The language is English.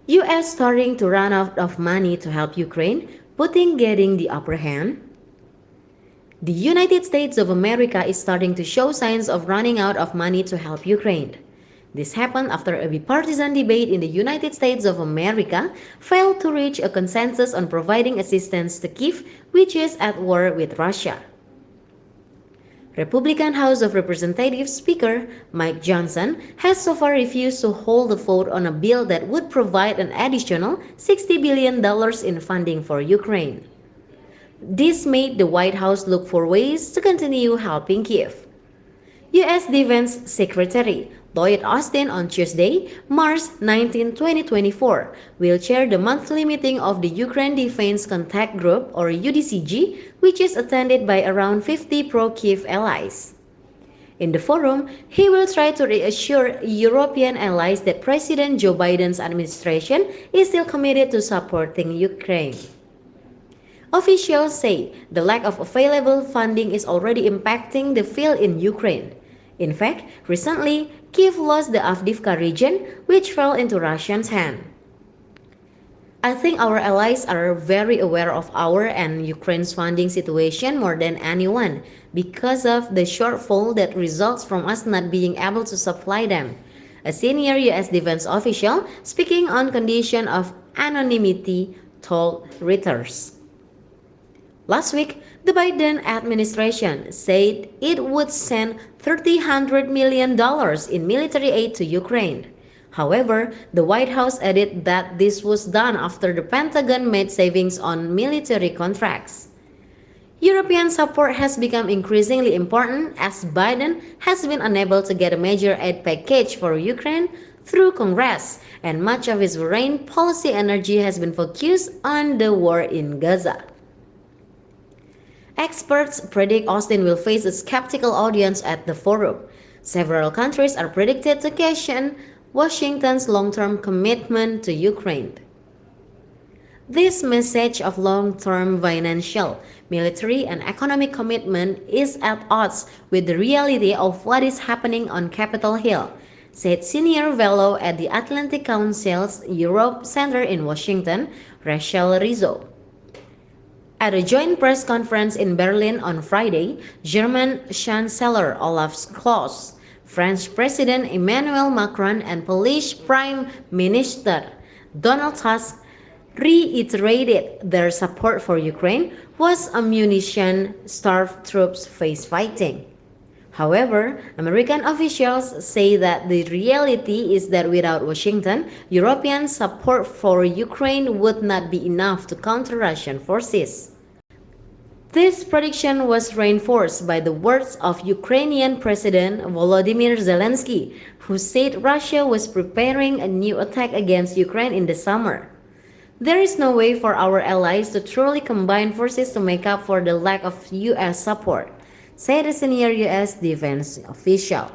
US starting to run out of money to help Ukraine, Putin getting the upper hand. The United States of America is starting to show signs of running out of money to help Ukraine. This happened after a bipartisan debate in the United States of America failed to reach a consensus on providing assistance to Kyiv, which is at war with Russia. Republican House of Representatives Speaker Mike Johnson has so far refused to hold a vote on a bill that would provide an additional $60 billion in funding for Ukraine. This made the White House look for ways to continue helping Kyiv. U.S. Defense Secretary Lloyd Austin on Tuesday, March 19, 2024, will chair the monthly meeting of the Ukraine Defense Contact Group or UDCG, which is attended by around 50 pro-Kyiv allies. In the forum, he will try to reassure European allies that President Joe Biden's administration is still committed to supporting Ukraine. Officials say the lack of available funding is already impacting the field in Ukraine. In fact, recently, Kyiv lost the Avdiivka region, which fell into Russia's hand. I think our allies are very aware of our and Ukraine's funding situation more than anyone because of the shortfall that results from us not being able to supply them. A senior U.S. defense official speaking on condition of anonymity told Reuters. Last week, the Biden administration said it would send $300 million in military aid to Ukraine. However, the White House added that this was done after the Pentagon made savings on military contracts. European support has become increasingly important as Biden has been unable to get a major aid package for Ukraine through Congress, and much of his foreign policy energy has been focused on the war in Gaza. Experts predict Austin will face a skeptical audience at the forum. Several countries are predicted to question Washington's long-term commitment to Ukraine. This message of long-term financial, military, and economic commitment is at odds with the reality of what is happening on Capitol Hill, said senior fellow at the Atlantic Council's Europe Center in Washington, Rachel Rizzo. At a joint press conference in Berlin on Friday, German Chancellor Olaf Scholz, French President Emmanuel Macron, and Polish Prime Minister Donald Tusk reiterated their support for Ukraine was ammunition-starved troops face fighting. However, American officials say that the reality is that without Washington, European support for Ukraine would not be enough to counter Russian forces. This prediction was reinforced by the words of Ukrainian President Volodymyr Zelensky, who said Russia was preparing a new attack against Ukraine in the summer. There is no way for our allies to truly combine forces to make up for the lack of U.S. support, said a senior U.S. defense official.